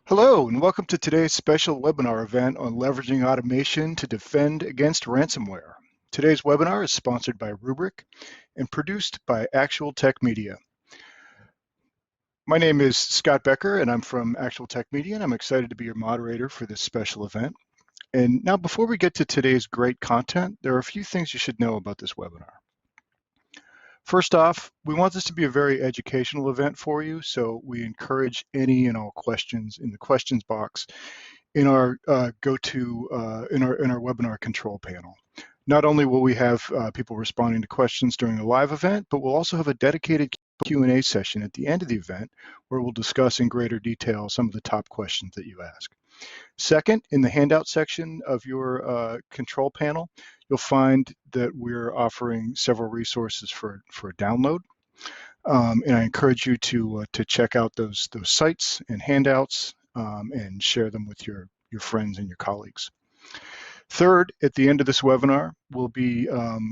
Hello, and welcome to today's special webinar event on leveraging automation to defend against ransomware. Today's webinar is sponsored by Rubrik and produced by Actual Tech Media. My name is Scott Becker, and I'm from Actual Tech Media, and I'm excited to be your moderator for this special event. And now, before we get to today's great content, there are a few things you should know about this webinar. First off, we want this to be a very educational event for you, so we encourage any and all questions in the questions box in our in our webinar control panel. Not only will we have people responding to questions during the live event, but we'll also have a dedicated Q&A session at the end of the event where we'll discuss in greater detail some of the top questions that you ask. Second, in the handout section of your control panel, you'll find that we're offering several resources for download. And I encourage you to check out those sites and handouts and share them with your friends and your colleagues. Third, at the end of this webinar, we'll be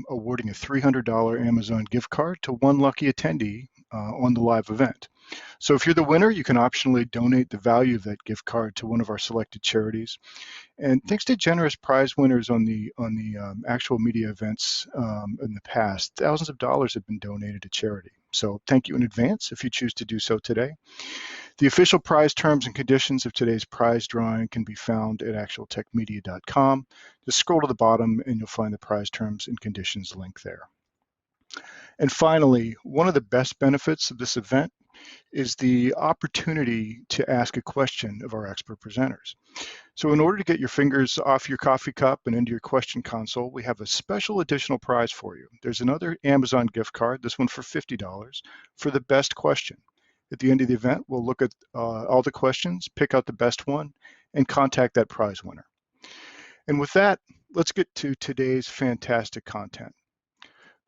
awarding a $300 Amazon gift card to one lucky attendee on the live event. So if you're the winner, you can optionally donate the value of that gift card to one of our selected charities. And thanks to generous prize winners on the actual media events in the past, thousands of dollars have been donated to charity. So thank you in advance if you choose to do so today. The official prize terms and conditions of today's prize drawing can be found at actualtechmedia.com. Just scroll to the bottom and you'll find the prize terms and conditions link there. And finally, one of the best benefits of this event is the opportunity to ask a question of our expert presenters. So in order to get your fingers off your coffee cup and into your question console, we have a special additional prize for you. There's another Amazon gift card, this one for $50, for the best question. At the end of the event, we'll look at all the questions, pick out the best one, and contact that prize winner. And with that, let's get to today's fantastic content.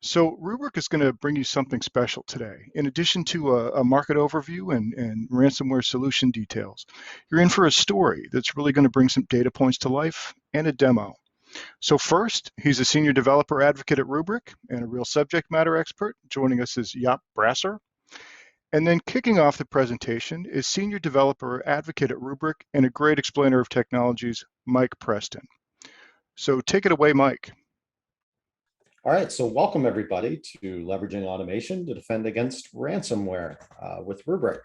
So Rubrik is going to bring you something special today. In addition to a market overview and ransomware solution details, you're in for a story that's really going to bring some data points to life and a demo. So first, he's a senior developer advocate at Rubrik and a real subject matter expert. Joining us is Jaap. And then kicking off the presentation is senior developer advocate at Rubrik and a great explainer of technologies, Mike Preston. So take it away, Mike. All right, so welcome everybody to Leveraging Automation to Defend Against Ransomware with Rubrik.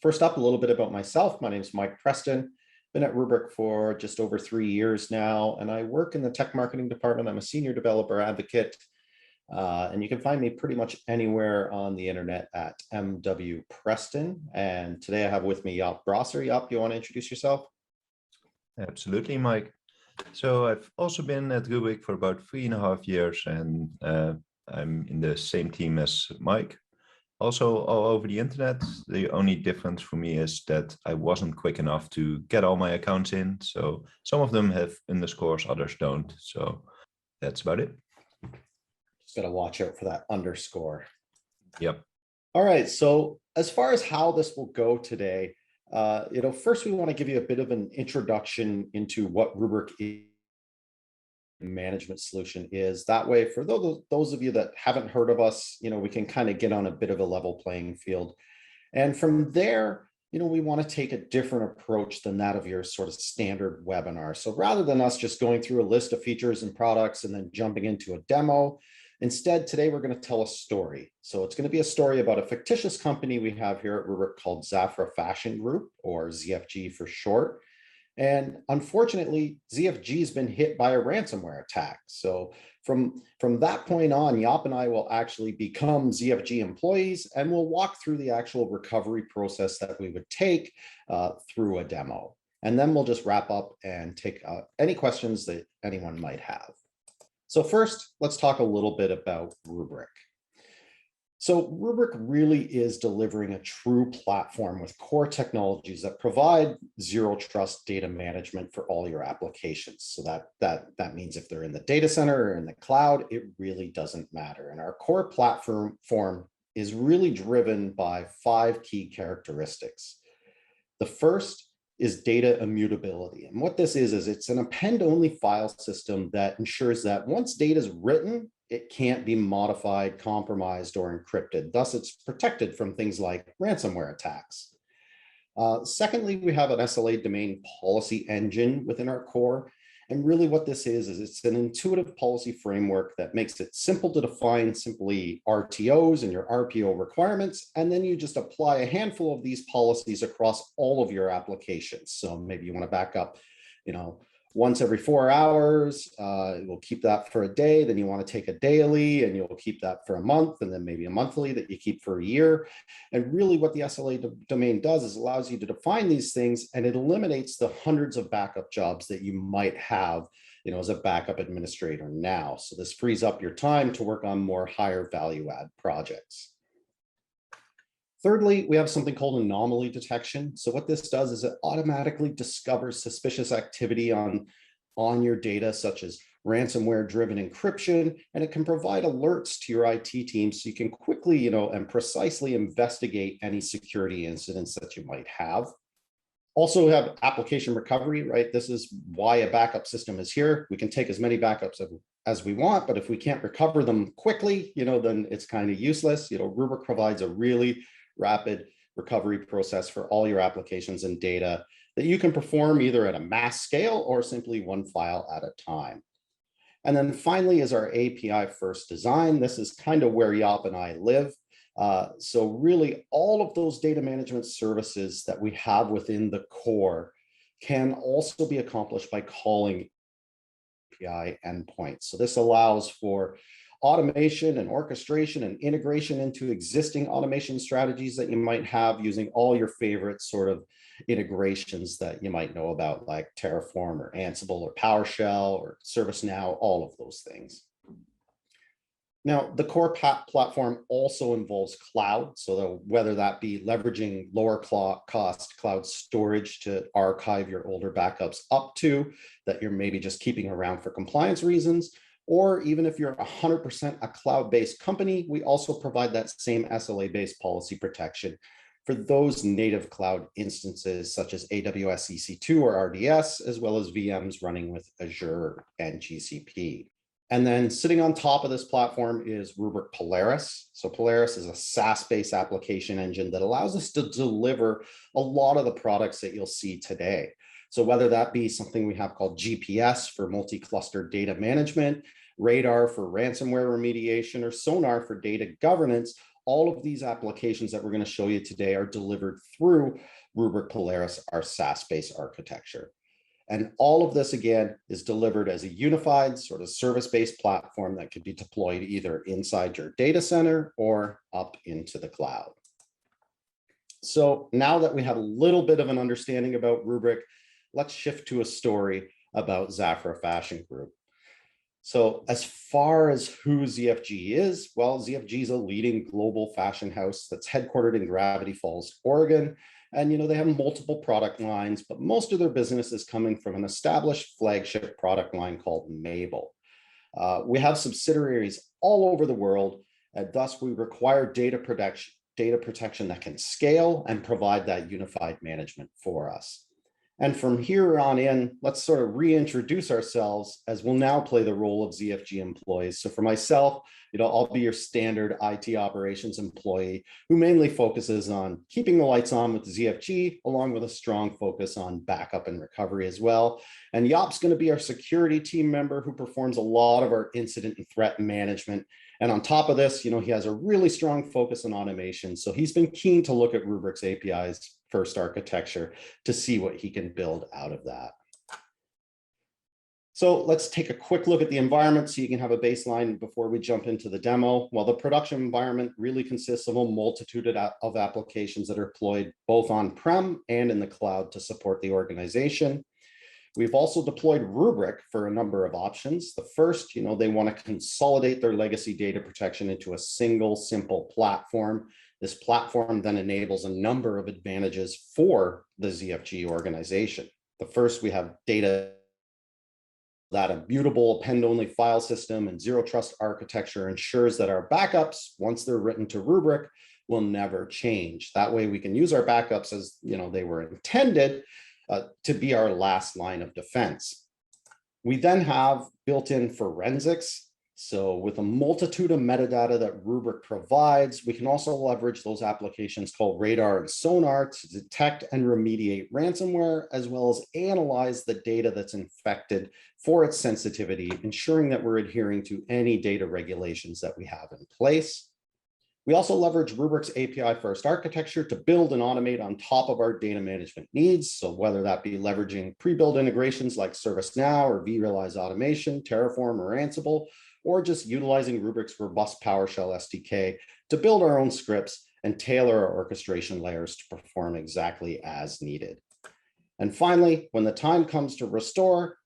First up, a little bit about myself. My name is Mike Preston. Been at Rubrik for just over 3 years now, and I work in the tech marketing department. I'm a senior developer advocate, and you can find me pretty much anywhere on the internet at MW Preston. And today I have with me Jaap. Jaap, you want to introduce yourself? Absolutely, Mike. So I've also been at Rubrik for about 3.5 years, and I'm in the same team as Mike. Also all over the internet. The only difference for me is that I wasn't quick enough to get all my accounts in. So some of them have underscores, others don't. So that's about it. Just got to watch out for that underscore. Yep. All right. So as far as how this will go today, first we want to give you a bit of an introduction into what Rubrik management solution is. That way, for those of you that haven't heard of us, we can kind of get on a bit of a level playing field. And from there, we want to take a different approach than that of your sort of standard webinar. So rather than us just going through a list of features and products and then jumping into a demo, instead, today we're going to tell a story. So it's going to be a story about a fictitious company we have here at Rubrik called Zafra Fashion Group, or ZFG for short. And unfortunately, ZFG has been hit by a ransomware attack. So from that point on, Jaap and I will actually become ZFG employees, and we'll walk through the actual recovery process that we would take through a demo. And then we'll just wrap up and take any questions that anyone might have. So first, let's talk a little bit about Rubrik. So Rubrik really is delivering a true platform with core technologies that provide zero trust data management for all your applications. So that means if they're in the data center or in the cloud, it really doesn't matter. And our core platform is really driven by 5 key characteristics. The first is data immutability. And what this is it's an append-only file system that ensures that once data is written, it can't be modified, compromised, or encrypted. Thus, it's protected from things like ransomware attacks. Secondly, we have an SLA domain policy engine within our core. And really what this is it's an intuitive policy framework that makes it simple to define simply RTOs and your RPO requirements. And then you just apply a handful of these policies across all of your applications. So maybe you want to back up, once every 4 hours, we'll keep that for a day. Then you want to take a daily and you'll keep that for a month, and then maybe a monthly that you keep for a year. And really what the SLA domain does is allows you to define these things, and it eliminates the hundreds of backup jobs that you might have, as a backup administrator now. So this frees up your time to work on more higher value add projects. Thirdly, we have something called anomaly detection. So what this does is it automatically discovers suspicious activity on your data, such as ransomware-driven encryption, and it can provide alerts to your IT team so you can quickly, and precisely investigate any security incidents that you might have. Also, we have application recovery, right? This is why a backup system is here. We can take as many backups as we want, but if we can't recover them quickly, then it's kind of useless. Rubrik provides a really rapid recovery process for all your applications and data that you can perform either at a mass scale or simply one file at a time. And then finally is our API first design. This is kind of where Jaap and I live. So really all of those data management services that we have within the core can also be accomplished by calling API endpoints. So this allows for automation and orchestration and integration into existing automation strategies that you might have using all your favorite sort of integrations that you might know about, like Terraform or Ansible or PowerShell or ServiceNow, all of those things. Now, the core platform also involves cloud. So whether that be leveraging lower cost cloud storage to archive your older backups up to that you're maybe just keeping around for compliance reasons, or even if you're 100% a cloud-based company, we also provide that same SLA-based policy protection for those native cloud instances such as AWS EC2 or RDS, as well as VMs running with Azure and GCP. And then sitting on top of this platform is Rubrik Polaris. So Polaris is a SaaS-based application engine that allows us to deliver a lot of the products that you'll see today. So whether that be something we have called GPS for multi-cluster data management, Radar for ransomware remediation, or Sonar for data governance, all of these applications that we're going to show you today are delivered through Rubrik Polaris, our SaaS-based architecture. And all of this, again, is delivered as a unified sort of service-based platform that could be deployed either inside your data center or up into the cloud. So now that we have a little bit of an understanding about Rubrik, let's shift to a story about Zafra Fashion Group. So as far as who ZFG is, well, ZFG is a leading global fashion house that's headquartered in Gravity Falls, Oregon. And, they have multiple product lines, but most of their business is coming from an established flagship product line called Mabel. We have subsidiaries all over the world, and thus we require data protection that can scale and provide that unified management for us. And from here on in, let's sort of reintroduce ourselves as we'll now play the role of ZFG employees. So for myself, I'll be your standard IT operations employee who mainly focuses on keeping the lights on with ZFG, along with a strong focus on backup and recovery as well. And Jaap's going to be our security team member who performs a lot of our incident and threat management. And on top of this, he has a really strong focus on automation. So he's been keen to look at Rubrik's APIs first architecture to see what he can build out of that. So let's take a quick look at the environment so you can have a baseline before we jump into the demo. Well, the production environment really consists of a multitude of applications that are deployed both on-prem and in the cloud to support the organization. We've also deployed Rubrik for a number of options. The first, they want to consolidate their legacy data protection into a single, simple platform. This platform then enables a number of advantages for the ZFG organization. The first, we have data, that immutable append-only file system and zero trust architecture ensures that our backups, once they're written to Rubrik, will never change. That way we can use our backups as they were intended to be our last line of defense. We then have built-in forensics. So with a multitude of metadata that Rubrik provides, we can also leverage those applications called Radar and Sonar to detect and remediate ransomware, as well as analyze the data that's infected for its sensitivity, ensuring that we're adhering to any data regulations that we have in place. We also leverage Rubrik's API-first architecture to build and automate on top of our data management needs. So whether that be leveraging pre-built integrations like ServiceNow or vRealize Automation, Terraform, or Ansible, or just utilizing Rubrik's robust PowerShell SDK to build our own scripts and tailor our orchestration layers to perform exactly as needed. And finally, when the time comes to restore,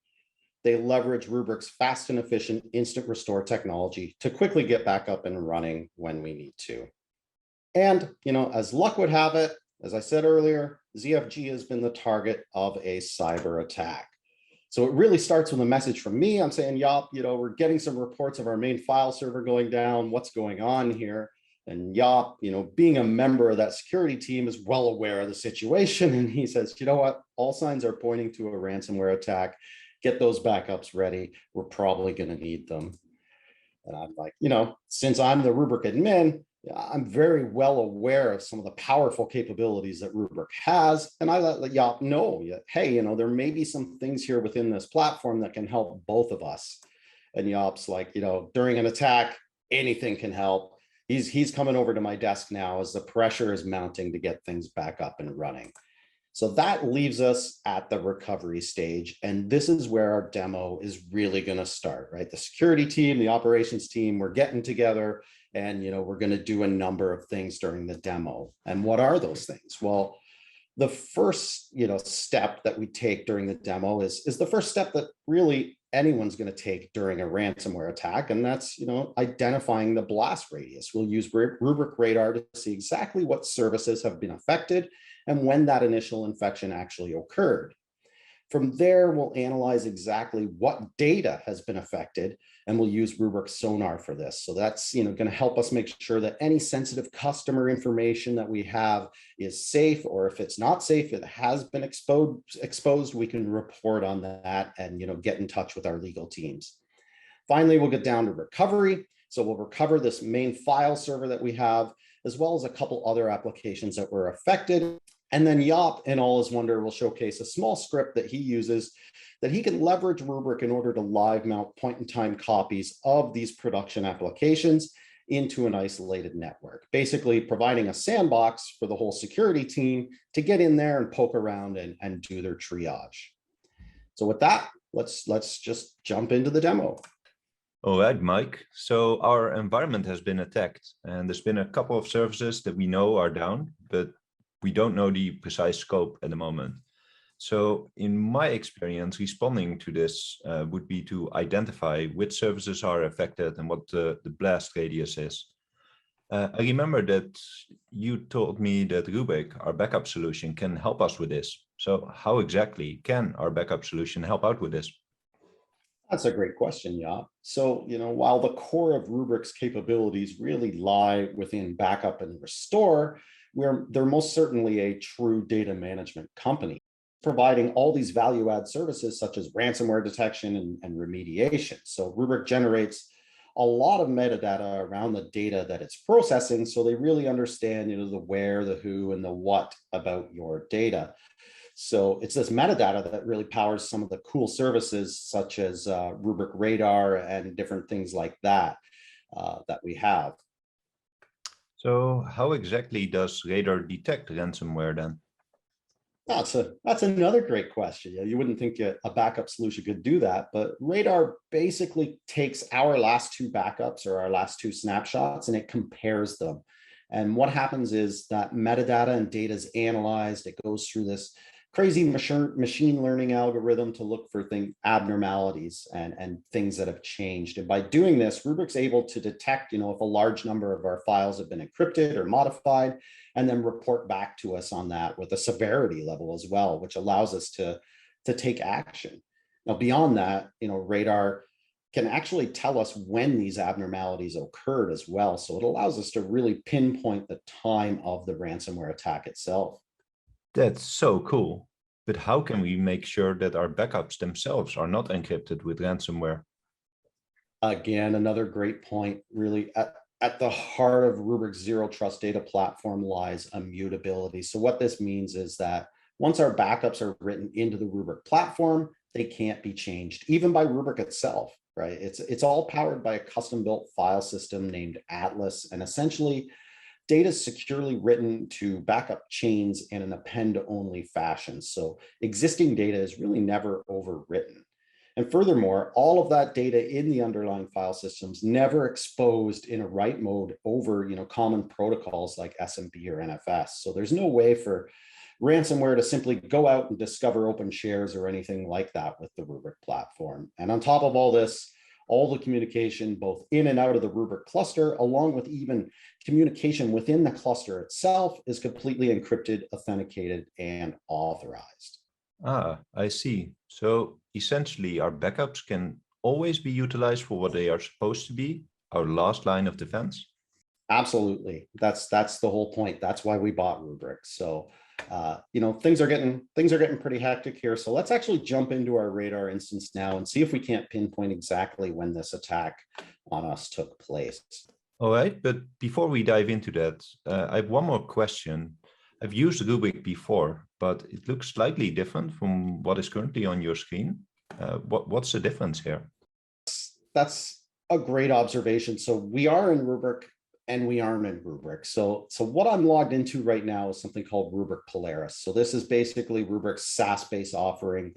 they leverage Rubrik's fast and efficient instant restore technology to quickly get back up and running when we need to. And, as luck would have it, as I said earlier, ZFG has been the target of a cyber attack. So it really starts with a message from me. I'm saying, Jaap, we're getting some reports of our main file server going down. What's going on here? And Jaap, being a member of that security team, is well aware of the situation. And he says, you know what? All signs are pointing to a ransomware attack. Get those backups ready. We're probably going to need them. And I'm like, since I'm the Rubrik admin, I'm very well aware of some of the powerful capabilities that Rubrik has. And I let Jaap know, hey, there may be some things here within this platform that can help both of us. And Jaap's like, during an attack, anything can help. He's coming over to my desk now as the pressure is mounting to get things back up and running. So that leaves us at the recovery stage. And this is where our demo is really going to start, right? The security team, the operations team, we're getting together and, we're going to do a number of things during the demo. And what are those things? Well, the first, step that we take during the demo is the first step that really anyone's going to take during a ransomware attack. And that's, identifying the blast radius. We'll use Rubrik Radar to see exactly what services have been affected and when that initial infection actually occurred. From there, we'll analyze exactly what data has been affected, and we'll use Rubrik Sonar for this. So that's going to help us make sure that any sensitive customer information that we have is safe, or if it's not safe, it has been exposed, we can report on that and get in touch with our legal teams. Finally, we'll get down to recovery. So we'll recover this main file server that we have, as well as a couple other applications that were affected. And then Jaap, in all his wonder, will showcase a small script that he uses that he can leverage Rubrik in order to live mount point-in-time copies of these production applications into an isolated network, basically providing a sandbox for the whole security team to get in there and poke around and do their triage. So with that, let's just jump into the demo. All right, Mike. So our environment has been attacked, and there's been a couple of services that we know are down, but we don't know the precise scope at the moment. So in my experience, responding to this would be to identify which services are affected and what the blast radius is. I remember that you told me that Rubrik, our backup solution, can help us with this. So how exactly can our backup solution help out with this? That's a great question, Jaap. So, while the core of Rubrik's capabilities really lie within backup and restore, they're most certainly a true data management company, providing all these value-add services such as ransomware detection and remediation. So Rubrik generates a lot of metadata around the data that it's processing, so they really understand, the where, the who, and the what about your data. So it's this metadata that really powers some of the cool services such as Rubrik Radar and different things like that that we have. So how exactly does Radar detect ransomware then? That's another great question. You wouldn't think a backup solution could do that, but Radar basically takes our last two backups or our last two snapshots and it compares them. And what happens is that metadata and data is analyzed. It goes through this crazy machine learning algorithm to look for abnormalities and things that have changed. And by doing this, Rubrik's able to detect, if a large number of our files have been encrypted or modified, and then report back to us on that with a severity level as well, which allows us to take action. Now, beyond that, Radar can actually tell us when these abnormalities occurred as well. So it allows us to really pinpoint the time of the ransomware attack itself. That's so cool. But how can we make sure that our backups themselves are not encrypted with ransomware? Again, another great point. Really, at the heart of Rubrik's Zero Trust Data Platform lies immutability. So what this means is that once our backups are written into the Rubrik platform, they can't be changed, even by Rubrik itself, right? It's all powered by a custom-built file system named Atlas, and essentially data is securely written to backup chains in an append-only fashion. So existing data is really never overwritten. And furthermore, all of that data in the underlying file systems never exposed in a write mode over common protocols like SMP or NFS. So there's no way for ransomware to simply go out and discover open shares or anything like that with the Rubrik platform. And on top of all this, all the communication both in and out of the Rubrik cluster, along with even communication within the cluster itself, is completely encrypted, authenticated, and authorized. Ah, I see. So essentially, our backups can always be utilized for what they are supposed to be, our last line of defense. Absolutely. That's the whole point. That's why we bought Rubrik. So, things are getting pretty hectic here. So let's actually jump into our radar instance now and see if we can't pinpoint exactly when this attack on us took place. All right, but before we dive into that, I have one more question. I've used Rubrik before, but it looks slightly different from what is currently on your screen. What's the difference here? That's a great observation. So we are in Rubrik and we aren't in Rubrik. So what I'm logged into right now is something called Rubrik Polaris. So this is basically Rubrik's SaaS-based offering.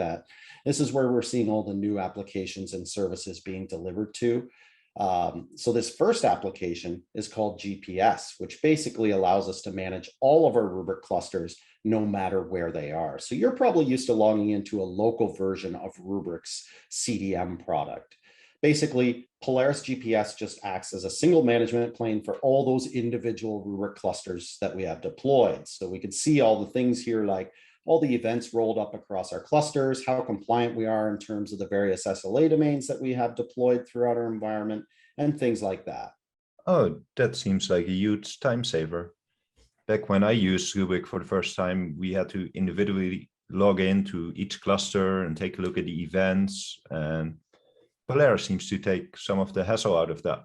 This is where we're seeing all the new applications and services being delivered to. So this first application is called GPS, which basically allows us to manage all of our Rubrik clusters no matter where they are. So you're probably used to logging into a local version of Rubrik's CDM product. Basically, Polaris GPS just acts as a single management plane for all those individual Rubrik clusters that we have deployed. So we can see all the things here, like all the events rolled up across our clusters, how compliant we are in terms of the various SLA domains that we have deployed throughout our environment, and things like that. Oh, that seems like a huge time saver. Back when I used Rubrik for the first time, we had to individually log into each cluster and take a look at the events. And Polaris seems to take some of the hassle out of that.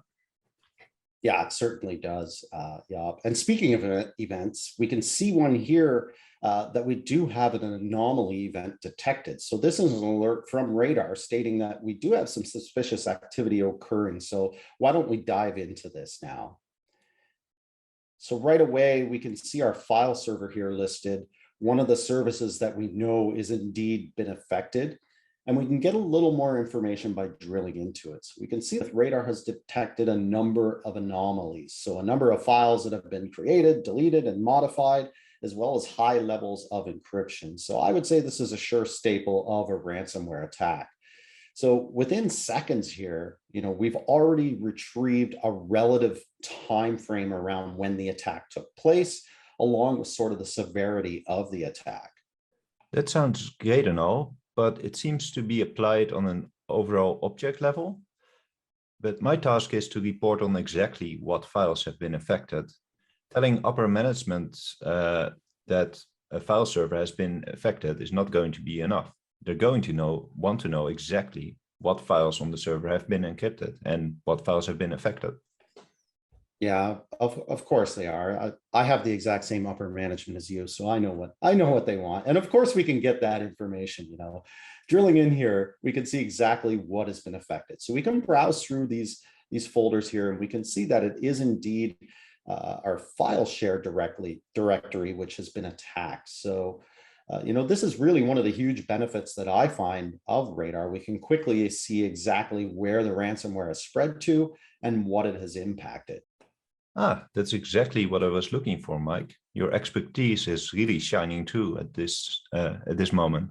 Yeah, it certainly does. Jaap. And speaking of events, we can see one here that we do have an anomaly event detected. So this is an alert from Radar stating that we do have some suspicious activity occurring. So why don't we dive into this now? So right away, we can see our file server here listed, one of the services that we know is indeed been affected. And we can get a little more information by drilling into it. So we can see that Radar has detected a number of anomalies. So a number of files that have been created, deleted, and modified, as well as high levels of encryption. So I would say this is a sure staple of a ransomware attack. So within seconds here, we've already retrieved a relative time frame around when the attack took place, along with sort of the severity of the attack. That sounds great and all, but it seems to be applied on an overall object level. But my task is to report on exactly what files have been affected. Telling upper management that a file server has been affected is not going to be enough. They're going to want to know exactly what files on the server have been encrypted and what files have been affected. Yeah, of course they are. I have the exact same upper management as you, so I know what they want. And of course we can get that information, Drilling in here, we can see exactly what has been affected. So we can browse through these folders here, and we can see that it is indeed our file share directory, which has been attacked. So, this is really one of the huge benefits that I find of Radar. We can quickly see exactly where the ransomware has spread to and what it has impacted. Ah, that's exactly what I was looking for, Mike. Your expertise is really shining too at this moment.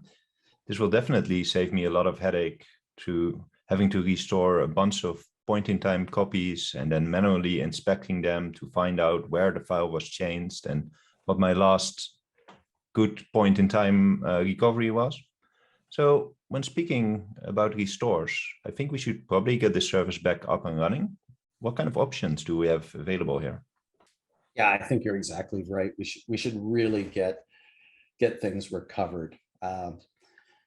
This will definitely save me a lot of headache to having to restore a bunch of point-in-time copies and then manually inspecting them to find out where the file was changed and what my last good point-in-time recovery was. So when speaking about restores, I think we should probably get this service back up and running. What kind of options do we have available here? Yeah, I think you're exactly right. We should really get things recovered.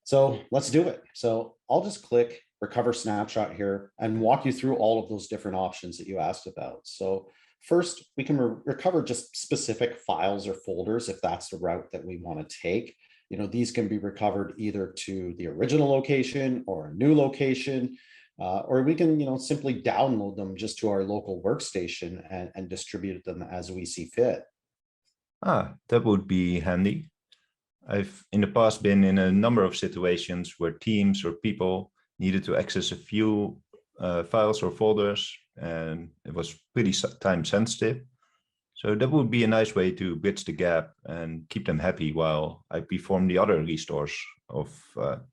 So let's do it. So I'll just click recover snapshot here and walk you through all of those different options that you asked about. So first, we can recover just specific files or folders if that's the route that we want to take. These can be recovered either to the original location or a new location, or we can, simply download them just to our local workstation and distribute them as we see fit. That would be handy. I've in the past been in a number of situations where teams or people needed to access a few files or folders, and it was pretty time sensitive. So that would be a nice way to bridge the gap and keep them happy while I perform the other restores of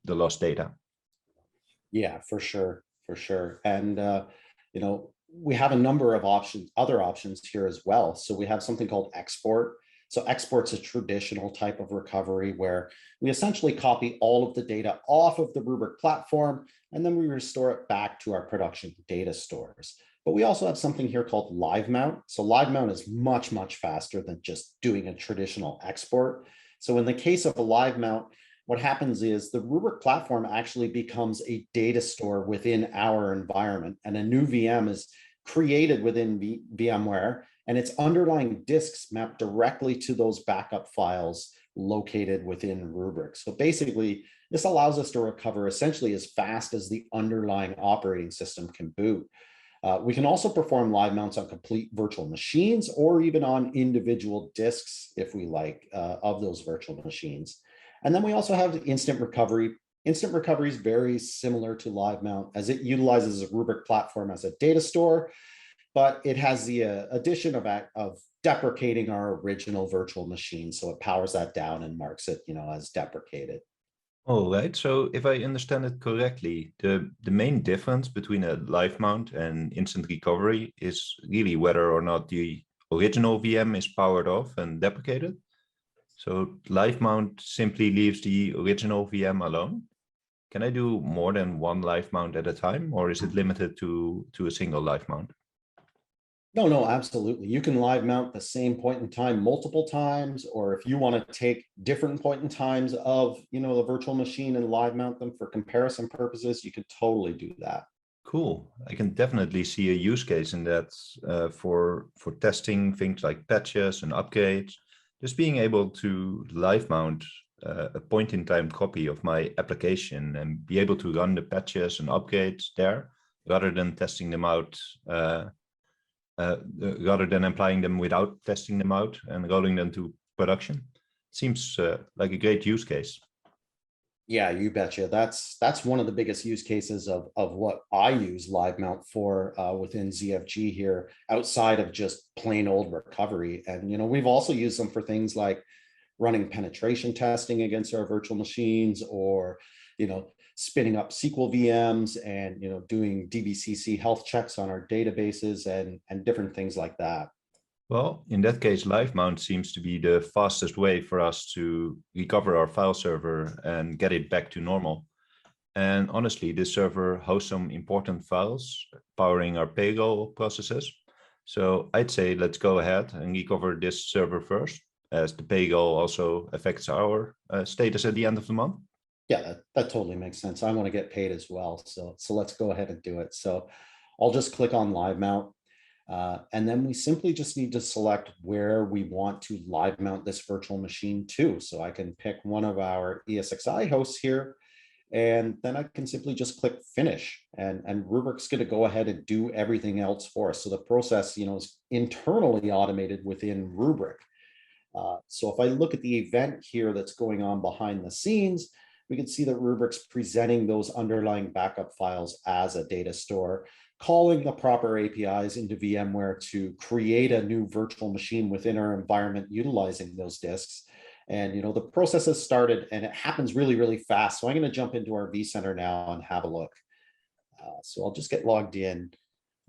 the lost data. Yeah, for sure, for sure. And we have a number of other options here as well. So we have something called export. So export's a traditional type of recovery where we essentially copy all of the data off of the Rubrik platform, and then we restore it back to our production data stores. But we also have something here called live mount. So live mount is much, much faster than just doing a traditional export. So in the case of a live mount, what happens is the Rubrik platform actually becomes a data store within our environment, and a new VM is created within VMware, and its underlying disks map directly to those backup files located within Rubrik. So basically, this allows us to recover essentially as fast as the underlying operating system can boot. We can also perform live mounts on complete virtual machines or even on individual disks, if we like, of those virtual machines. And then we also have instant recovery. Instant recovery is very similar to live mount as it utilizes a Rubrik platform as a data store, but it has the addition of deprecating our original virtual machine. So it powers that down and marks it, as deprecated. All right. So if I understand it correctly, the main difference between a live mount and instant recovery is really whether or not the original VM is powered off and deprecated. So live mount simply leaves the original VM alone. Can I do more than one live mount at a time, or is it limited to a single live mount? No, absolutely. You can live mount the same point in time multiple times, or if you want to take different point in times of, the virtual machine and live mount them for comparison purposes, you could totally do that. Cool. I can definitely see a use case in that for testing things like patches and upgrades. Just being able to live mount a point in time copy of my application and be able to run the patches and upgrades there rather than testing them out. Rather than applying them without testing them out and rolling them to production. Seems like a great use case. Yeah, you betcha. That's one of the biggest use cases of what I use live mount for within ZFG here, outside of just plain old recovery. And we've also used them for things like running penetration testing against our virtual machines, or spinning up SQL VMs and doing DBCC health checks on our databases and different things like that. Well, in that case, live mount seems to be the fastest way for us to recover our file server and get it back to normal. And honestly, this server hosts some important files powering our payroll processes. So I'd say let's go ahead and recover this server first, as the payroll also affects our status at the end of the month. Yeah, that totally makes sense. I want to get paid as well. So let's go ahead and do it. So I'll just click on live mount. And then we simply just need to select where we want to live mount this virtual machine to. So I can pick one of our ESXi hosts here, and then I can simply just click finish, and Rubrik's going to go ahead and do everything else for us. So the process, is internally automated within Rubrik. So if I look at the event here that's going on behind the scenes, we can see that Rubrik's presenting those underlying backup files as a data store, calling the proper APIs into VMware to create a new virtual machine within our environment utilizing those disks. And the process has started, and it happens really, really fast. So I'm going to jump into our vCenter now and have a look. So I'll just get logged in,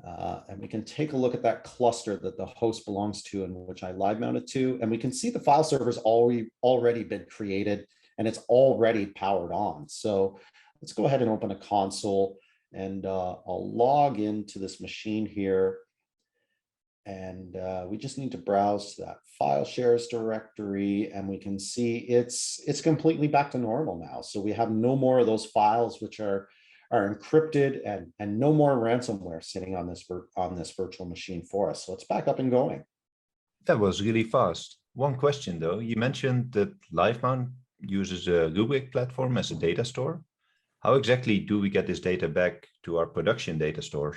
and we can take a look at that cluster that the host belongs to and which I live mounted to. And we can see the file server's already been created, and it's already powered on. So let's go ahead and open a console, and I'll log into this machine here. And we just need to browse to that file shares directory, and we can see it's completely back to normal now. So we have no more of those files which are are encrypted and no more ransomware sitting on this virtual machine for us. So it's back up and going. That was really fast. One question though, you mentioned that LiveMount uses a Rubrik platform as a data store. How exactly do we get this data back to our production data stores?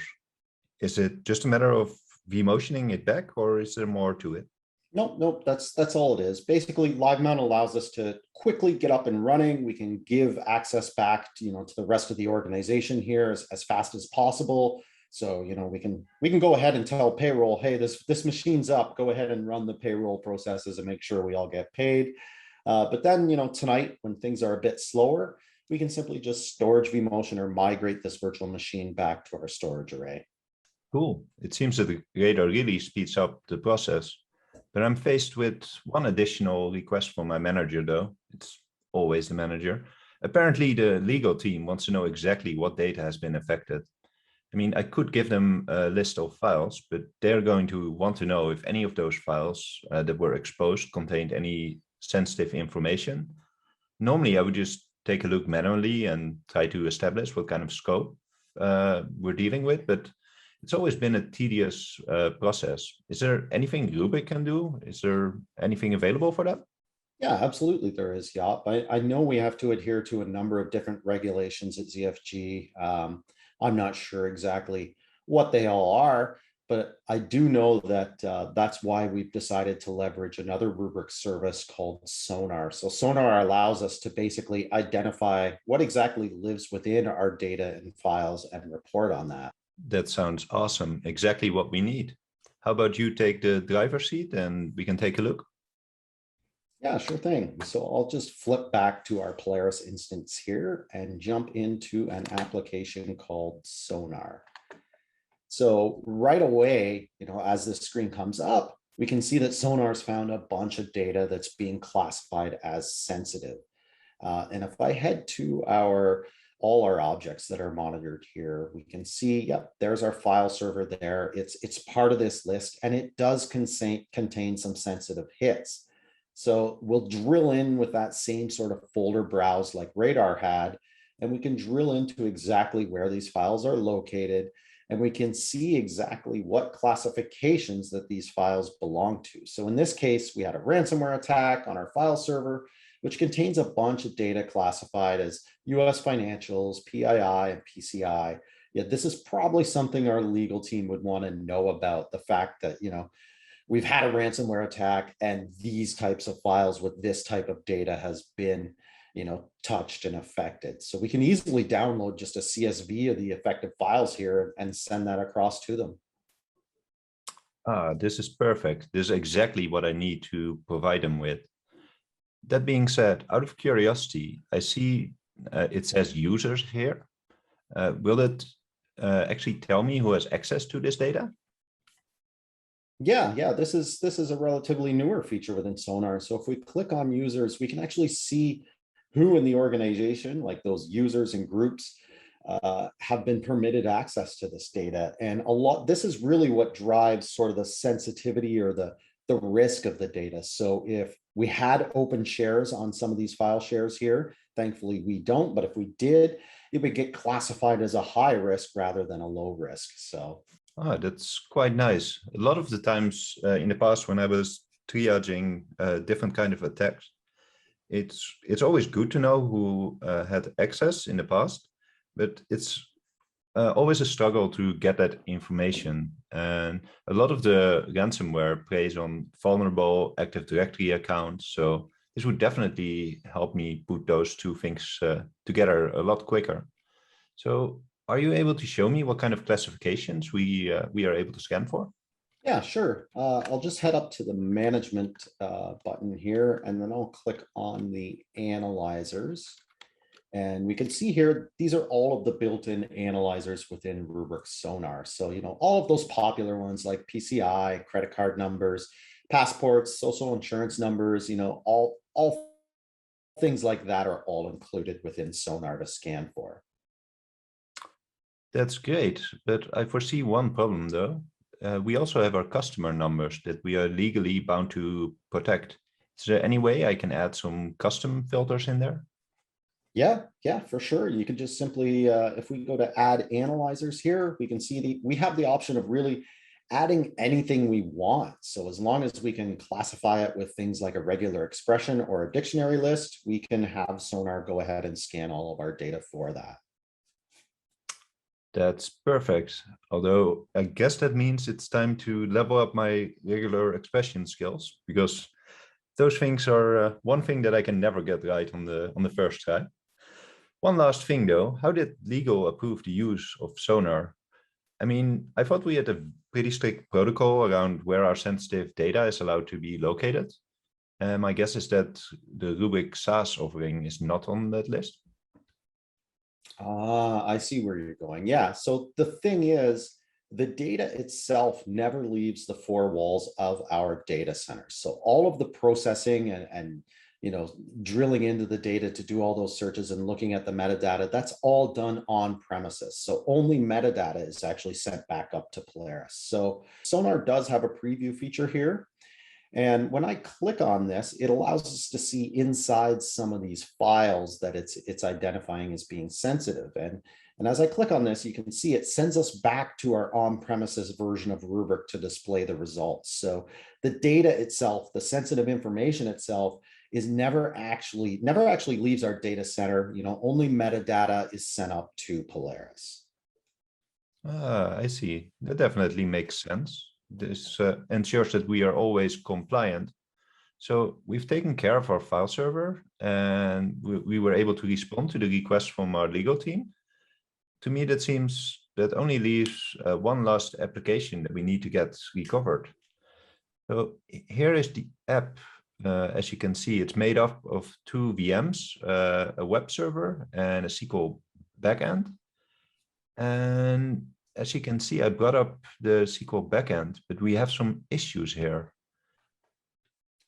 Is it just a matter of vMotioning it back, or is there more to it? Nope, that's all it is. Basically, LiveMount allows us to quickly get up and running. We can give access back to, to the rest of the organization here as fast as possible. So, we can go ahead and tell payroll, hey, this machine's up, go ahead and run the payroll processes and make sure we all get paid. But then, tonight when things are a bit slower, we can simply just storage vMotion or migrate this virtual machine back to our storage array. Cool. It seems that the radar really speeds up the process. But I'm faced with one additional request from my manager, though. It's always the manager. Apparently, the legal team wants to know exactly what data has been affected. I mean, I could give them a list of files, but they're going to want to know if any of those files that were exposed contained any sensitive information. Normally, I would just take a look manually and try to establish what kind of scope we're dealing with, but it's always been a tedious process. Is there anything Rubrik can do? Is there anything available for that? Yeah, absolutely there is, Jaap. I know we have to adhere to a number of different regulations at ZFG. I'm not sure exactly what they all are, but I do know that that's why we've decided to leverage another Rubrik service called Sonar. So Sonar allows us to basically identify what exactly lives within our data and files and report on that. That sounds awesome. Exactly what we need. How about you take the driver's seat and we can take a look? Yeah, sure thing. So I'll just flip back to our Polaris instance here and jump into an application called Sonar. So right away, as this screen comes up, we can see that Sonar's found a bunch of data that's being classified as sensitive. And if I head to all our objects that are monitored here, we can see, yep, there's our file server there. It's part of this list, and it does contain some sensitive hits. So we'll drill in with that same sort of folder browse like Radar had, and we can drill into exactly where these files are located, and we can see exactly what classifications that these files belong to. So in this case, we had a ransomware attack on our file server, which contains a bunch of data classified as US financials, PII, and PCI. Yeah, this is probably something our legal team would want to know about, the fact that, we've had a ransomware attack and these types of files with this type of data has been, touched and affected. So we can easily download just a CSV of the affected files here and send that across to them. This is perfect. This is exactly what I need to provide them with. That being said, out of curiosity, I see it says users here. Will it actually tell me who has access to this data? Yeah, this is a relatively newer feature within Sonar. So if we click on users, we can actually see who in the organization, like those users and groups, have been permitted access to this data. And this is really what drives sort of the sensitivity or the risk of the data. So if we had open shares on some of these file shares here, thankfully we don't, but if we did, it would get classified as a high risk rather than a low risk. So that's quite nice. A lot of the times in the past, when I was triaging different kind of attacks, it's always good to know who had access in the past, but it's always a struggle to get that information. And a lot of the ransomware plays on vulnerable Active Directory accounts. So this would definitely help me put those two things together a lot quicker. So are you able to show me what kind of classifications we are able to scan for? Yeah, sure. I'll just head up to the management button here, and then I'll click on the analyzers. And we can see here, these are all of the built-in analyzers within Rubrik Sonar. So, all of those popular ones like PCI, credit card numbers, passports, social insurance numbers, all things like that are all included within Sonar to scan for. That's great, but I foresee one problem though. We also have our customer numbers that we are legally bound to protect. Is there any way I can add some custom filters in there? Yeah, for sure. You can just simply, if we go to add analyzers here, we can see we have the option of really adding anything we want. So as long as we can classify it with things like a regular expression or a dictionary list, we can have Sonar go ahead and scan all of our data for that. That's perfect. Although I guess that means it's time to level up my regular expression skills, because those things are one thing that I can never get right on the first try. One last thing though, how did legal approve the use of Sonar? I mean, I thought we had a pretty strict protocol around where our sensitive data is allowed to be located. My guess is that the Rubrik SaaS offering is not on that list. Ah, I see where you're going. Yeah. So the thing is, the data itself never leaves the four walls of our data center. So all of the processing and drilling into the data to do all those searches and looking at the metadata, that's all done on premises. So only metadata is actually sent back up to Polaris. So Sonar does have a preview feature here. And when I click on this, it allows us to see inside some of these files that it's identifying as being sensitive. And as I click on this, you can see it sends us back to our on-premises version of Rubrik to display the results. So the data itself, the sensitive information itself, is never actually leaves our data center. Only metadata is sent up to Polaris. I see. That definitely makes sense. This ensures that we are always compliant. So we've taken care of our file server, and we were able to respond to the request from our legal team. To me, that seems that only leaves one last application that we need to get recovered. So here is the app. As you can see, it's made up of two VMs, a web server and a SQL backend. And as you can see, I brought up the SQL backend, but we have some issues here.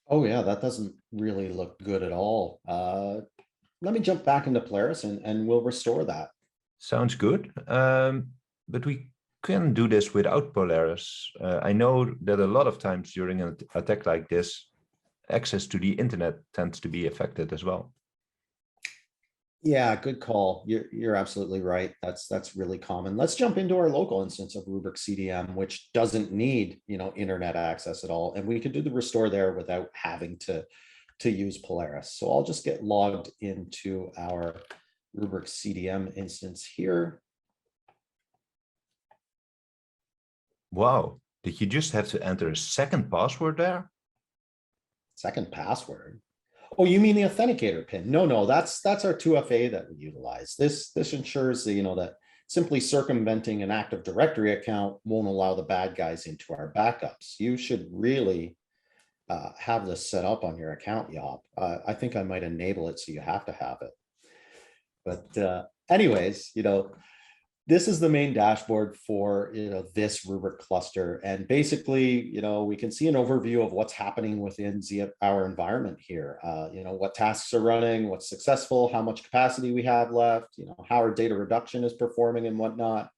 Oh yeah, that doesn't really look good at all. Let me jump back into Polaris and we'll restore that. Sounds good. But we can do this without Polaris. I know that a lot of times during an attack like this, access to the internet tends to be affected as well. Yeah, good call. You're absolutely right. That's really common. Let's jump into our local instance of Rubrik CDM, which doesn't need internet access at all, and we could do the restore there without having to use Polaris. So I'll just get logged into our Rubrik CDM instance here. Wow, did you just have to enter a second password there? Second password? Oh, you mean the authenticator pin? No, that's our 2FA that we utilize. This ensures that, that simply circumventing an Active Directory account won't allow the bad guys into our backups. You should really have this set up on your account, Jaap. I think I might enable it so you have to have it. But anyways, this is the main dashboard for this Rubrik cluster, and basically we can see an overview of what's happening within our environment here. What tasks are running, what's successful, how much capacity we have left, how our data reduction is performing and whatnot.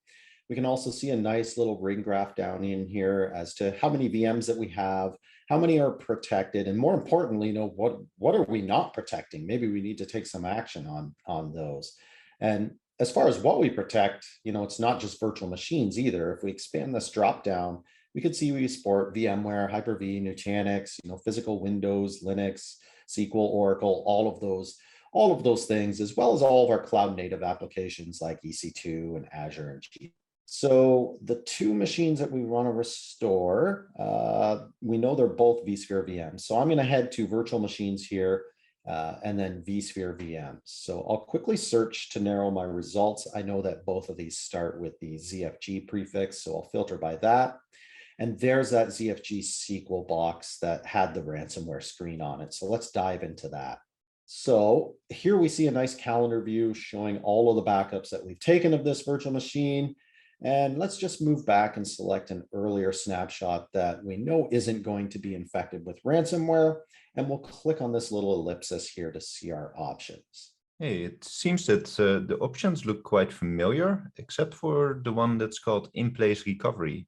We can also see a nice little ring graph down in here as to how many VMs that we have, how many are protected, and more importantly, what are we not protecting? Maybe we need to take some action on those. And as far as what we protect, it's not just virtual machines either. If we expand this drop down, we could see we support VMware, Hyper-V, Nutanix, physical Windows, Linux, SQL, Oracle, all of those things, as well as all of our cloud native applications like EC2 and Azure and G. So the two machines that we want to restore, we know they're both vSphere VMs. So I'm going to head to virtual machines here. And then vSphere VMs. So I'll quickly search to narrow my results. I know that both of these start with the ZFG prefix, so I'll filter by that. And there's that ZFG SQL box that had the ransomware screen on it. So let's dive into that. So here we see a nice calendar view showing all of the backups that we've taken of this virtual machine. And let's just move back and select an earlier snapshot that we know isn't going to be infected with ransomware. And we'll click on this little ellipsis here to see our options. Hey, it seems that the options look quite familiar, except for the one that's called in-place recovery.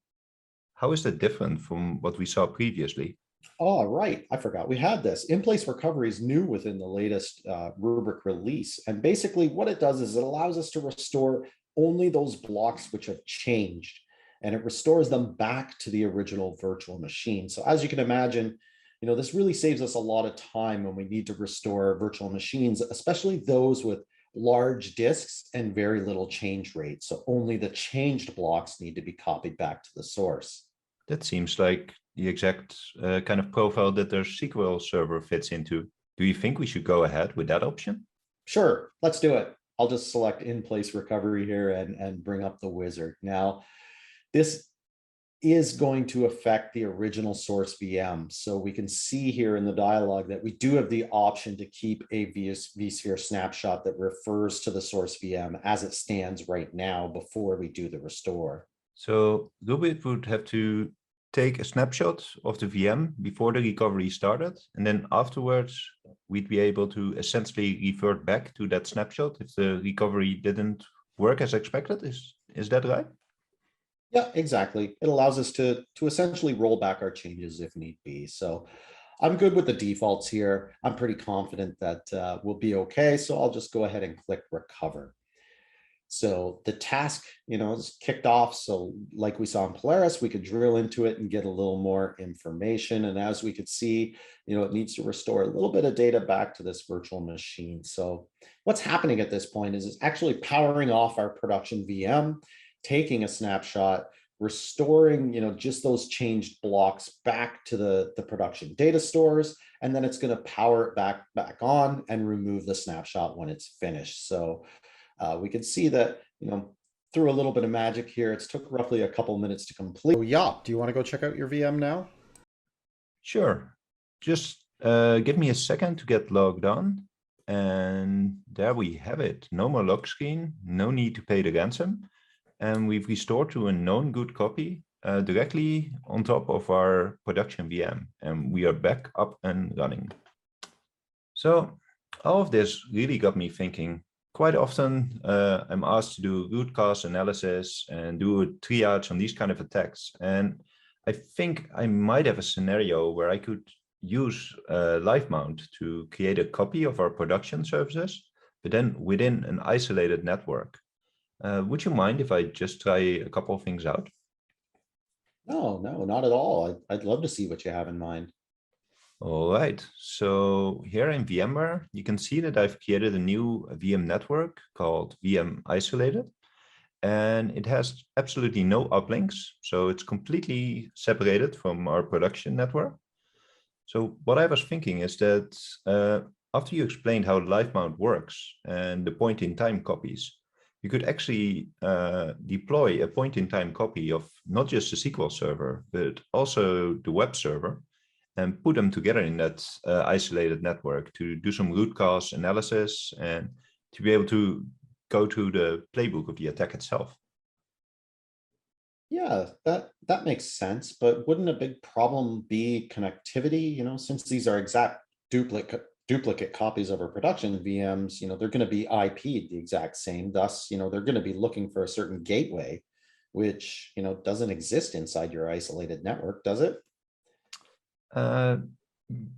How is that different from what we saw previously? Oh, right. I forgot we had this. In-place recovery is new within the latest Rubrik release. And basically what it does is it allows us to restore only those blocks which have changed, and it restores them back to the original virtual machine. So as you can imagine, this really saves us a lot of time when we need to restore virtual machines, especially those with large disks and very little change rate. So only the changed blocks need to be copied back to the source. That seems like the exact kind of profile that their SQL server fits into. Do you think we should go ahead with that option? Sure, let's do it. I'll just select in-place recovery here and bring up the wizard. Now, this is going to affect the original source VM. So we can see here in the dialog that we do have the option to keep a vSphere snapshot that refers to the source VM as it stands right now before we do the restore. So Rubrik would have to take a snapshot of the VM before the recovery started, and then afterwards we'd be able to essentially revert back to that snapshot if the recovery didn't work as expected. Is that right? Yeah, exactly. It allows us to essentially roll back our changes if need be. So I'm good with the defaults here. I'm pretty confident that we'll be okay. So I'll just go ahead and click recover. So the task, is kicked off. So like we saw in Polaris, we could drill into it and get a little more information. And as we could see, it needs to restore a little bit of data back to this virtual machine. So what's happening at this point is it's actually powering off our production VM, taking a snapshot, restoring, just those changed blocks back to the production data stores, and then it's going to power it back on and remove the snapshot when it's finished. So we can see that, through a little bit of magic here, it's took roughly a couple minutes to complete. So Jaap, do you want to go check out your VM now? Sure. Just give me a second to get logged on. And there we have it. No more lock screen, no need to pay the ransom. And we've restored to a known good copy directly on top of our production VM. And we are back up and running. So all of this really got me thinking. Quite often I'm asked to do root cause analysis and do a triage on these kind of attacks. And I think I might have a scenario where I could use LiveMount to create a copy of our production services, but then within an isolated network. Would you mind if I just try a couple of things out? No, not at all. I'd love to see what you have in mind. All right, so here in VMware, you can see that I've created a new VM network called VM Isolated, and it has absolutely no uplinks. So it's completely separated from our production network. So what I was thinking is that after you explained how LiveMount works and the point-in-time copies, you could actually deploy a point-in-time copy of not just the SQL server, but also the web server, and put them together in that isolated network to do some root cause analysis and to be able to go to the playbook of the attack itself. Yeah, that makes sense. But wouldn't a big problem be connectivity? Since these are exact duplicate copies of our production VMs, they're going to be IP'd the exact same. Thus, they're going to be looking for a certain gateway, which, doesn't exist inside your isolated network, does it?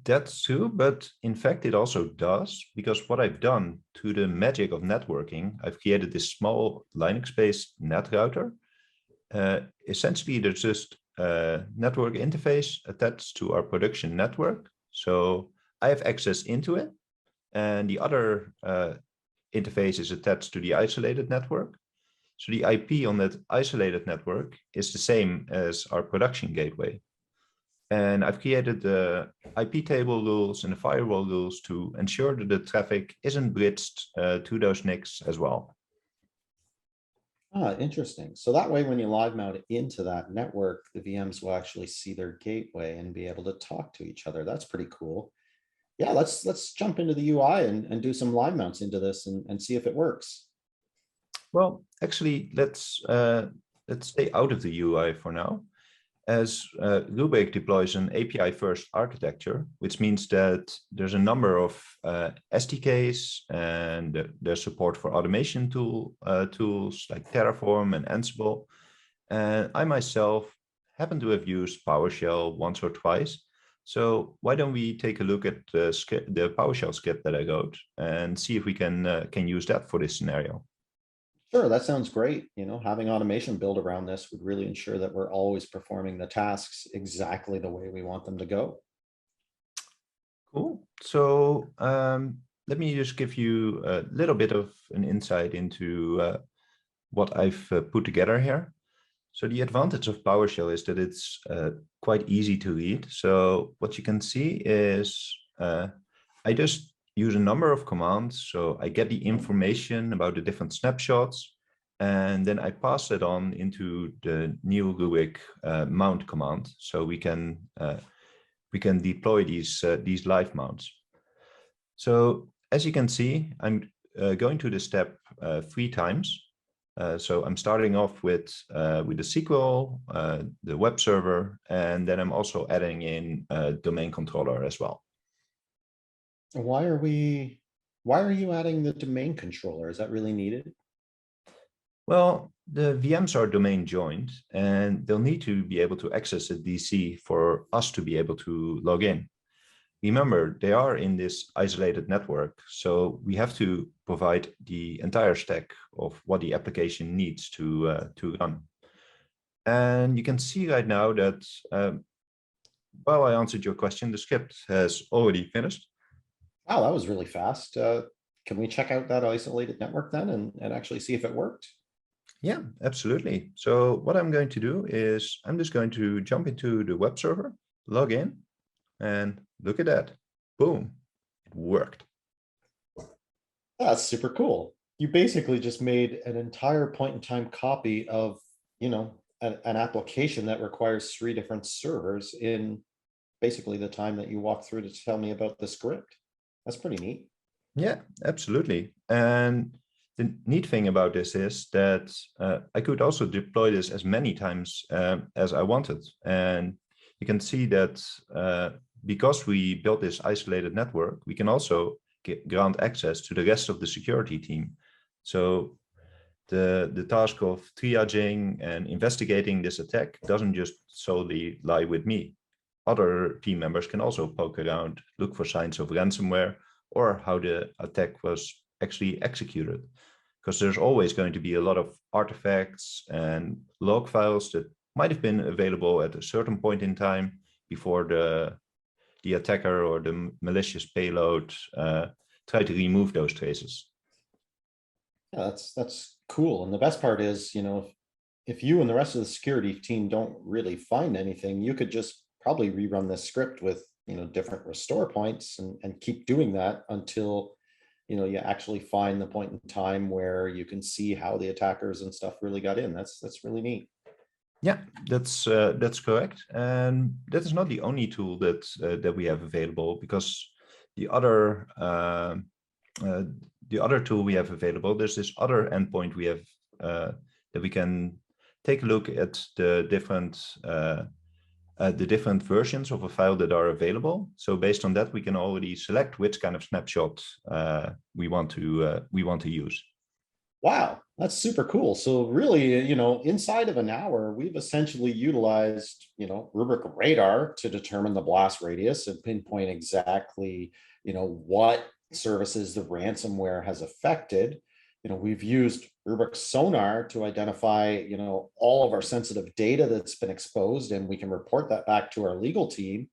That's true, but in fact it also does, because what I've done to the magic of networking, I've created this small Linux-based net router. Essentially, there's just a network interface attached to our production network. So I have access into it, and the other interface is attached to the isolated network. So the IP on that isolated network is the same as our production gateway. And I've created the IP table rules and the firewall rules to ensure that the traffic isn't bridged to those NICs as well. Ah, interesting. So that way, when you live mount it into that network, the VMs will actually see their gateway and be able to talk to each other. That's pretty cool. Yeah, let's jump into the UI and do some live mounts into this and see if it works. Well, actually, let's stay out of the UI for now, as Rubrik deploys an API-first architecture, which means that there's a number of SDKs, and there's support for automation tools like Terraform and Ansible. And I myself happen to have used PowerShell once or twice. So why don't we take a look at the PowerShell script that I wrote and see if we can use that for this scenario. Sure, that sounds great. Having automation built around this would really ensure that we're always performing the tasks exactly the way we want them to go. Cool. So let me just give you a little bit of an insight into what I've put together here. So the advantage of PowerShell is that it's quite easy to read. So what you can see is I just use a number of commands. So I get the information about the different snapshots, and then I pass it on into the new Rubrik mount command. So we can deploy these live mounts. So as you can see, I'm going to this step 3 times. So I'm starting off with the SQL, the web server, and then I'm also adding in a domain controller as well. Why are you adding the domain controller? Is that really needed? Well, the VMs are domain joined, and they'll need to be able to access a DC for us to be able to log in. Remember, they are in this isolated network, so we have to provide the entire stack of what the application needs to run. And you can see right now that while I answered your question, the script has already finished. Wow, that was really fast. Can we check out that isolated network then and actually see if it worked? Yeah, absolutely. So what I'm going to do is I'm just going to jump into the web server, log in, and look at that. Boom, it worked. That's super cool. You basically just made an entire point in time copy of, an application that requires 3 different servers in basically the time that you walked through to tell me about the script. That's pretty neat. Yeah, absolutely. And the neat thing about this is that I could also deploy this as many times as I wanted. And you can see that because we built this isolated network, we can also grant access to the rest of the security team. So the task of triaging and investigating this attack doesn't just solely lie with me. Other team members can also poke around, look for signs of ransomware or how the attack was actually executed. Because there's always going to be a lot of artifacts and log files that might have been available at a certain point in time before the attacker or the malicious payload tried to remove those traces. Yeah, that's cool. And the best part is, if you and the rest of the security team don't really find anything, you could just probably rerun this script with, different restore points and keep doing that until, you actually find the point in time where you can see how the attackers and stuff really got in. That's really neat. Yeah, that's correct. And that is not the only tool that we have available, because the other tool we have available, there's this other endpoint we have that we can take a look at the different versions of a file that are available. So based on that, we can already select which kind of snapshot we want to use. Wow, that's super cool. So really, inside of an hour, we've essentially utilized, Rubrik radar to determine the blast radius and pinpoint exactly, what services the ransomware has affected. We've used Rubrik Sonar to identify, all of our sensitive data that's been exposed, and we can report that back to our legal team,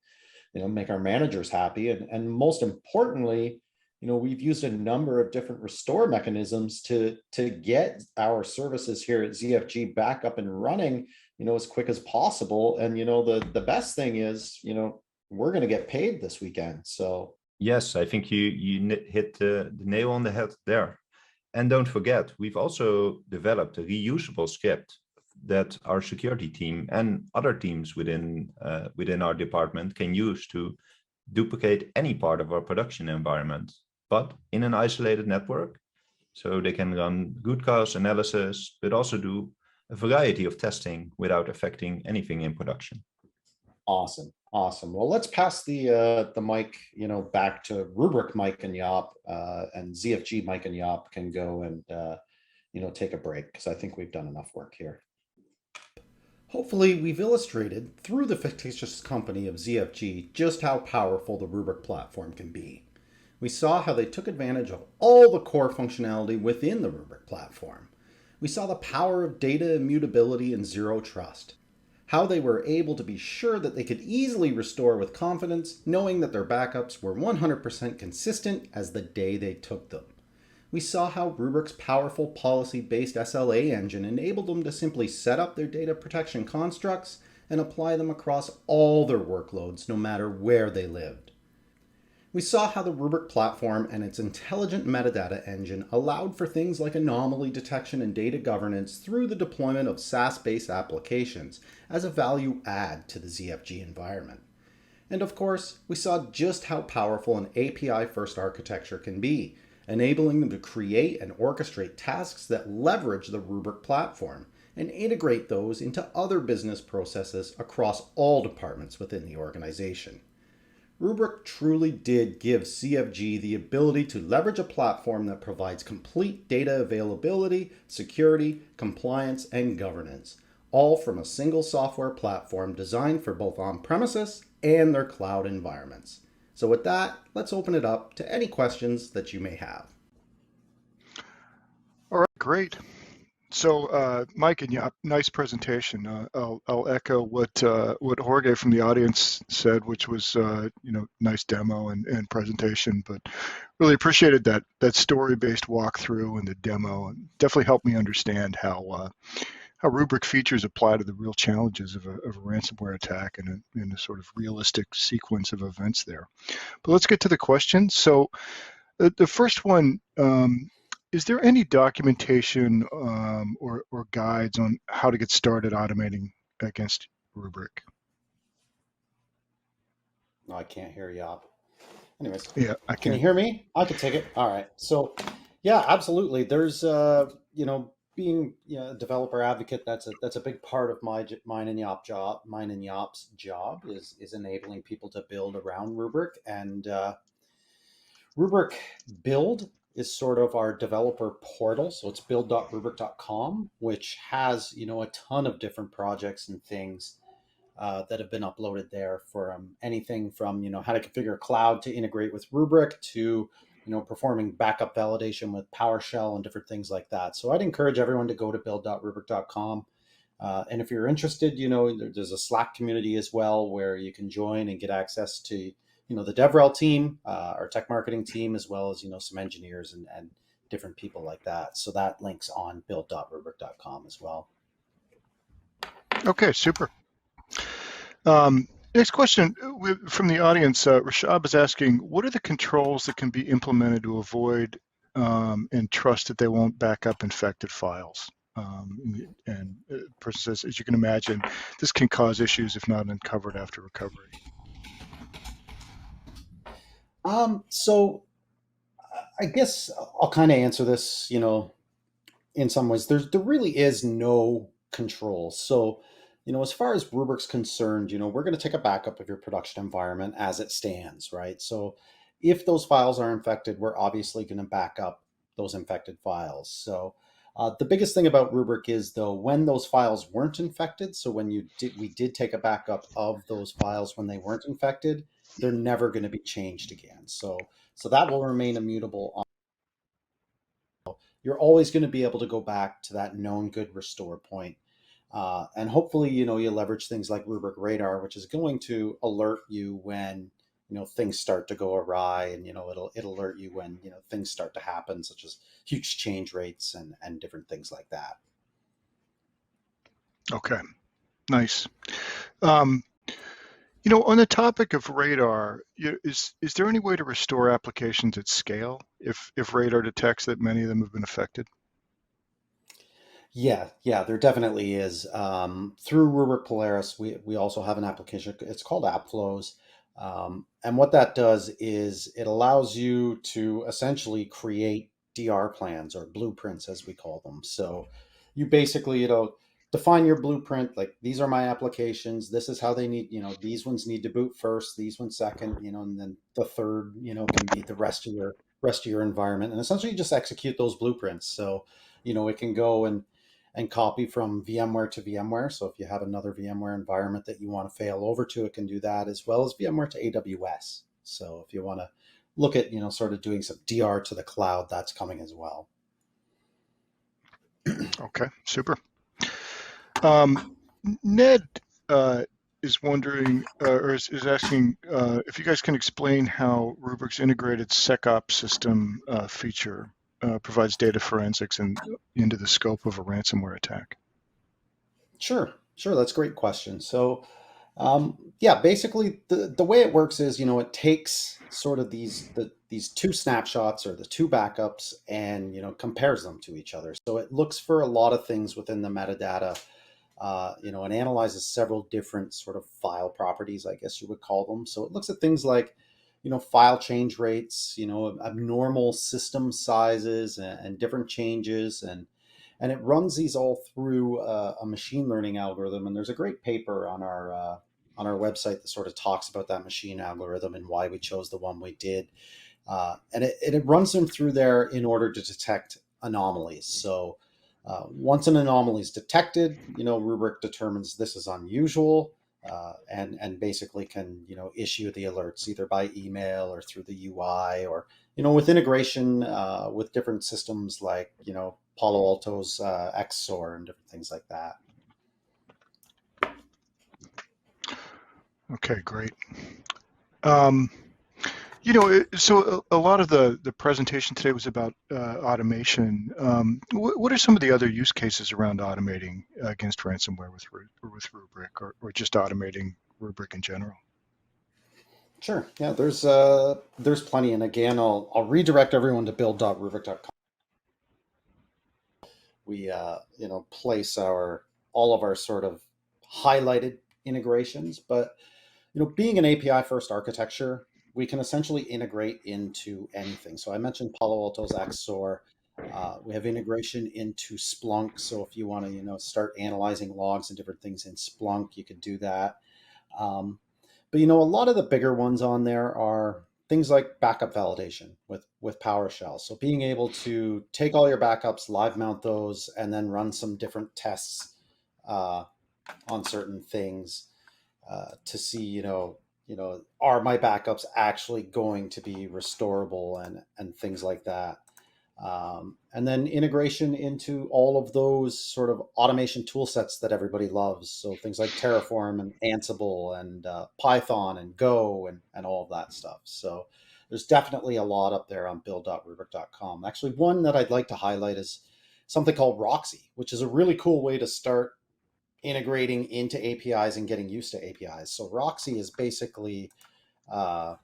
make our managers happy. And most importantly, we've used a number of different restore mechanisms to get our services here at ZFG back up and running, as quick as possible. And, the best thing is, we're going to get paid this weekend. So yes, I think you hit the nail on the head there. And don't forget, we've also developed a reusable script that our security team and other teams within our department can use to duplicate any part of our production environment, but in an isolated network. So they can run root cause analysis, but also do a variety of testing without affecting anything in production. Awesome. Well, let's pass the mic, back to Rubrik Mike and Jaap, and ZFG Mike and Jaap can go and, take a break, because I think we've done enough work here. Hopefully, we've illustrated through the fictitious company of ZFG just how powerful the Rubrik platform can be. We saw how they took advantage of all the core functionality within the Rubrik platform. We saw the power of data immutability and zero trust. How they were able to be sure that they could easily restore with confidence, knowing that their backups were 100% consistent as the day they took them. We saw how Rubrik's powerful policy-based SLA engine enabled them to simply set up their data protection constructs and apply them across all their workloads, no matter where they lived. We saw how the Rubrik platform and its intelligent metadata engine allowed for things like anomaly detection and data governance through the deployment of SaaS-based applications as a value add to the ZFG environment. And of course, we saw just how powerful an API-first architecture can be, enabling them to create and orchestrate tasks that leverage the Rubrik platform and integrate those into other business processes across all departments within the organization. Rubrik truly did give CFG the ability to leverage a platform that provides complete data availability, security, compliance, and governance, all from a single software platform designed for both on-premises and their cloud environments. So with that, let's open it up to any questions that you may have. All right, great. So, Mike and Jaap, nice presentation. I'll echo what Jorge from the audience said, which was nice demo and presentation. But really appreciated that story-based walkthrough and the demo, and definitely helped me understand how Rubrik features apply to the real challenges of a ransomware attack and in a sort of realistic sequence of events there. But let's get to the questions. So the first one. Is there any documentation or guides on how to get started automating against Rubrik? No, I can't hear Jaap. Anyways, Yeah, I can can. you hear me? I can take it. All right. So, yeah, absolutely. There's, being a developer advocate. That's a big part of mine and Jaap's job is enabling people to build around Rubrik, and Rubrik Build is sort of our developer portal. So it's build.rubrik.com, which has, a ton of different projects and things that have been uploaded there for anything from, how to configure cloud to integrate with Rubrik to, performing backup validation with PowerShell and different things like that. So I'd encourage everyone to go to build.rubrik.com. And if you're interested, there's a Slack community as well where you can join and get access to the DevRel team, our tech marketing team, as well as, some engineers and different people like that. So that links on build.rubrik.com as well. Okay, super. Next question from the audience. Rashab is asking, what are the controls that can be implemented to avoid and trust that they won't back up infected files? And the person says, as you can imagine, this can cause issues if not uncovered after recovery. So I guess I'll kind of answer this, in some ways. There really is no control. So, as far as Rubrik's concerned, we're going to take a backup of your production environment as it stands, right? So if those files are infected, we're obviously going to back up those infected files. So the biggest thing about Rubrik is, though, when those files weren't infected, so when we did take a backup of those files when they weren't infected, they're never going to be changed again. So that will remain immutable. You're always going to be able to go back to that known good restore point. And hopefully, you leverage things like Rubrik Radar, which is going to alert you when, things start to go awry, and, it'll alert you when, things start to happen, such as huge change rates and different things like that. Okay, nice. On the topic of Radar, is there any way to restore applications at scale if Radar detects that many of them have been affected? Yeah, there definitely is. Through Rubrik Polaris, we also have an application. It's called AppFlows. And what that does is it allows you to essentially create DR plans, or blueprints, as we call them. So you basically, define your blueprint, like, these are my applications. This is how they need, these ones need to boot first, these ones second, and then the third, can be the rest of your environment. And essentially you just execute those blueprints. So, it can go and and copy from VMware to VMware. So if you have another VMware environment that you want to fail over to, it can do that, as well as VMware to AWS. So if you want to look at, sort of doing some DR to the cloud, that's coming as well. Okay, super. Ned is wondering, or is asking if you guys can explain how Rubrik's integrated SecOps system feature provides data forensics into the scope of a ransomware attack. Sure. That's a great question. So, yeah, basically the way it works is, it takes sort of these two snapshots or the two backups and, compares them to each other. So it looks for a lot of things within the metadata, and analyzes several different sort of file properties, I guess you would call them. So it looks at things like, file change rates, abnormal system sizes and different changes, and it runs these all through a machine learning algorithm. And there's a great paper on our website that sort of talks about that machine algorithm and why we chose the one we did. And it runs them through there in order to detect anomalies. So once an anomaly is detected, Rubrik determines this is unusual, and basically can issue the alerts either by email or through the UI, or with integration with different systems like Palo Alto's XSOAR and different things like that. Okay, great. So a lot of the presentation today was about automation. What are some of the other use cases around automating against ransomware with Rubrik, or just automating Rubrik in general? Sure. Yeah, there's plenty. And again, I'll redirect everyone to build.rubrik.com. We place all of our sort of highlighted integrations, but being an API first architecture, we can essentially integrate into anything. So I mentioned Palo Alto's XSOAR. We have integration into Splunk. So if you want to start analyzing logs and different things in Splunk, you could do that. But a lot of the bigger ones on there are things like backup validation with PowerShell. So being able to take all your backups, live mount those, and then run some different tests on certain things to see, are my backups actually going to be restorable and things like that. And then integration into all of those sort of automation tool sets that everybody loves. So things like Terraform and Ansible and Python and Go and all of that stuff. So there's definitely a lot up there on build.rubrik.com. Actually, one that I'd like to highlight is something called Roxy, which is a really cool way to start integrating into APIs and getting used to APIs. So Roxy is basically a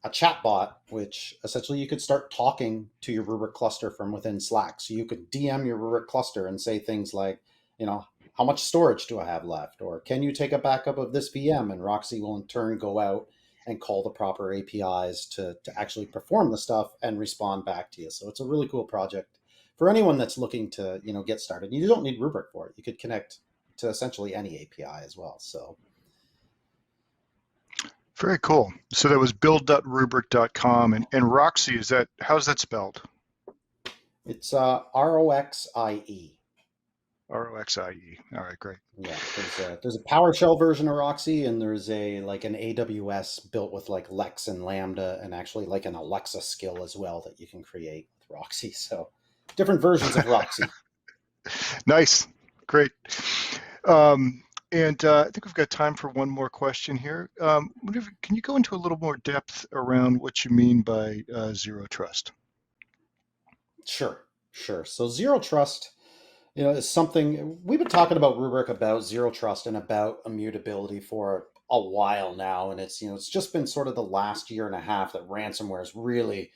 chatbot, which essentially you could start talking to your Rubrik cluster from within Slack. So you could DM your Rubrik cluster and say things like, how much storage do I have left? Or can you take a backup of this VM? And Roxy will in turn go out and call the proper APIs to actually perform the stuff and respond back to you. So it's a really cool project for anyone that's looking to, get started. You don't need Rubrik for it. You could connect to essentially any API as well. So very cool. So that was build.rubrik.com, and Roxy, how's that spelled? It's ROXIE. ROXIE. All right, great. Yeah, there's a PowerShell version of Roxy, and there's an AWS built with like Lex and Lambda, and actually like an Alexa skill as well that you can create with Roxy. So different versions of Roxy. Nice, great. And I think we've got time for one more question here. Can you go into a little more depth around what you mean by zero trust? Sure. So zero trust, is something we've been talking about Rubrik about zero trust and about immutability for a while now. And it's just been sort of the last year and a half that ransomware has really,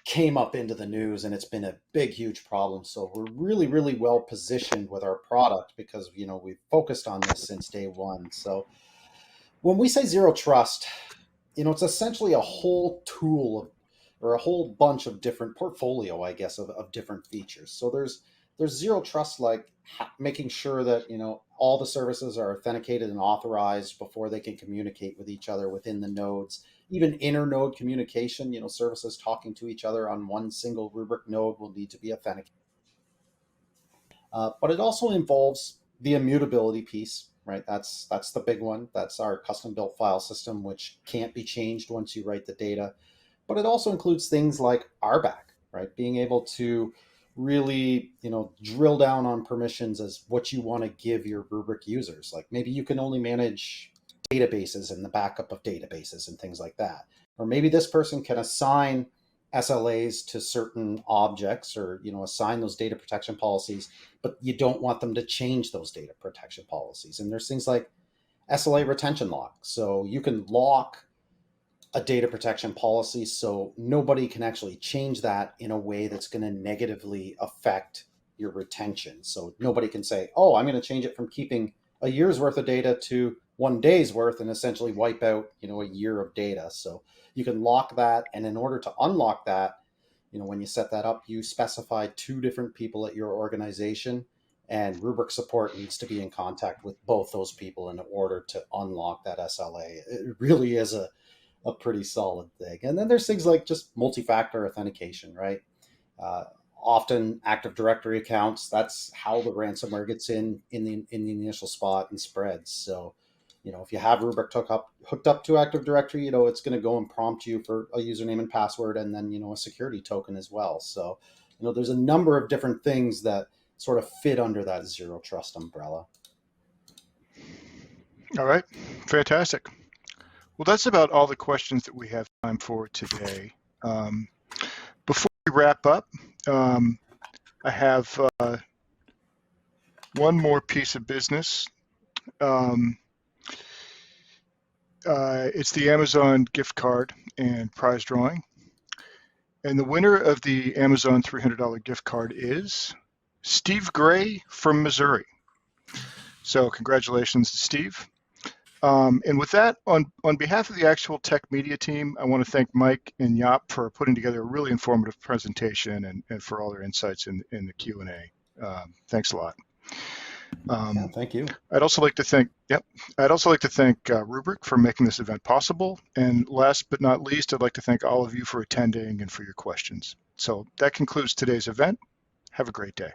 came up into the news, and it's been a big, huge problem. So we're really, really well positioned with our product because, we've focused on this since day one. So when we say zero trust, it's essentially a whole tool or a whole bunch of different portfolio, I guess, of different features. So there's zero trust, like making sure that, all the services are authenticated and authorized before they can communicate with each other within the nodes. Even inter-node communication, services talking to each other on one single Rubrik node will need to be authenticated. But it also involves the immutability piece, right? That's the big one. That's our custom built file system, which can't be changed once you write the data. But it also includes things like RBAC, right? Being able to really, drill down on permissions as what you want to give your Rubrik users. Like maybe you can only manage databases and the backup of databases and things like that. Or maybe this person can assign SLAs to certain objects or, assign those data protection policies, but you don't want them to change those data protection policies. And there's things like SLA retention lock. So you can lock a data protection policy so nobody can actually change that in a way that's going to negatively affect your retention. So nobody can say, oh, I'm going to change it from keeping a year's worth of data to 1 day's worth and essentially wipe out, a year of data. So you can lock that. And in order to unlock that, when you set that up, you specify 2 different people at your organization, and Rubrik support needs to be in contact with both those people in order to unlock that SLA. It really is a pretty solid thing. And then there's things like just multi-factor authentication, right? Often Active Directory accounts, that's how the ransomware gets in the initial spot and spreads. So, if you have Rubrik hooked up to Active Directory, it's going to go and prompt you for a username and password, and then, a security token as well. So, there's a number of different things that sort of fit under that zero trust umbrella. All right, fantastic. Well, that's about all the questions that we have time for today. Before we wrap up, I have one more piece of business. It's the Amazon gift card and prize drawing. And the winner of the Amazon $300 gift card is Steve Gray from Missouri. So congratulations to Steve. And with that, on behalf of the Actual Tech Media team, I want to thank Mike and Jaap for putting together a really informative presentation and for all their insights in the Q&A. Thanks a lot. Yeah, thank you. I'd also like to thank Rubrik for making this event possible. And last but not least, I'd like to thank all of you for attending and for your questions. So that concludes today's event. Have a great day.